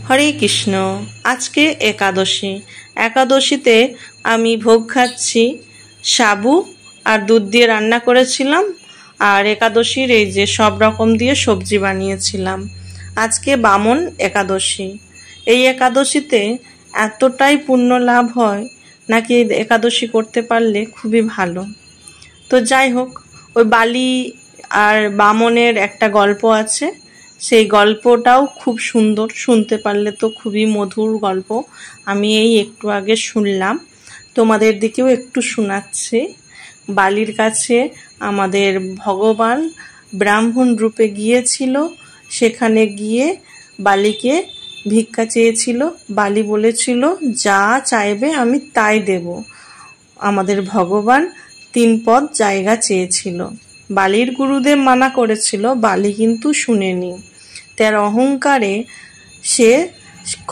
হরে কৃষ্ণ। আজকে একাদশী। একাদশীতে আমি ভোগ খাচ্ছি সাবু আর দুধ দিয়ে রান্না করেছিলাম, আর একাদশীর এই যে সব রকম দিয়ে সবজি বানিয়েছিলাম। আজকে বামন একাদশী। এই একাদশীতে এতটাই পুণ্য লাভ হয় নাকি একাদশী করতে পারলে খুবই ভালো। তো যাই হোক, ওই বালি আর বামনের একটা গল্প আছে, সেই গল্পটাও খুব সুন্দর, শুনতে পারলে তো খুবই মধুর গল্প। আমি এই একটু আগে শুনলাম, তোমাদের দিকেও একটু শোনাচ্ছি। বালির কাছে আমাদের ভগবান ব্রাহ্মণ রূপে গিয়েছিল, সেখানে গিয়ে বালিকে ভিক্ষা চেয়েছিল। বালি বলেছিল, যা চাইবে আমি তাই দেব। আমাদের ভগবান 3 পদ জায়গা চেয়েছিল। বালির গুরুদেব মানা করেছিল, বালি কিন্তু শুনেনি। তার অহংকারে সে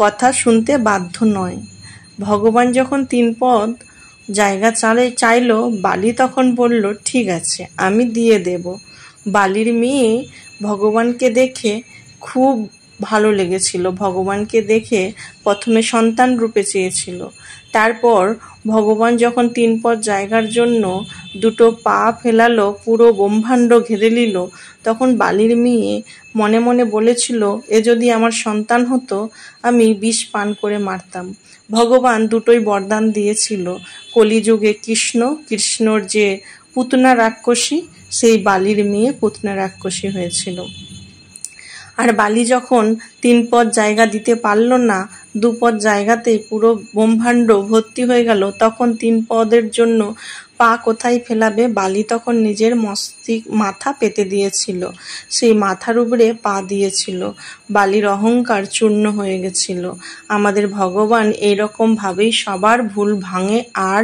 কথা শুনতে বাধ্য নয়। ভগবান যখন 3 পদ জায়গা চাইল, বালি তখন বলল, ঠিক আছে, আমি দিয়ে দেব। বালির মেয়ে ভগবানকে দেখে খুব ভালো লেগেছিল। ভগবানকে দেখে প্রথমে সন্তান রূপে চেয়েছিল। তারপর ভগবান যখন 3 পদ জায়গার জন্য 2 পা ফেলালো, পুরো ব্রহ্মাণ্ড ঘিরে নিল, তখন বালির মেয়ে মনে মনে বলেছিল, এ যদি আমার সন্তান হতো, আমি বিষ পান করে মারতাম। ভগবান 2টোই বরদান দিয়েছিল। কলিযুগে কৃষ্ণর যে পুতনা রাক্ষসী, সেই বালির মেয়ে পুতনা রাক্ষসী হয়েছিল। আর বালি যখন 3 পদ জায়গা দিতে পারল না, 2 পদ জায়গাতেই পুরো ব্রহ্মাণ্ড ভর্তি হয়ে গেল, তখন 3 পদের জন্য পা কোথায় ফেলাবে? বালি তখন নিজের মাথা পেতে দিয়েছিল, সেই মাথার উপরে পা দিয়েছিল। বালির অহংকার চূর্ণ হয়ে গেছিল। আমাদের ভগবান এইরকম ভাবেই সবার ভুল ভাঙে আর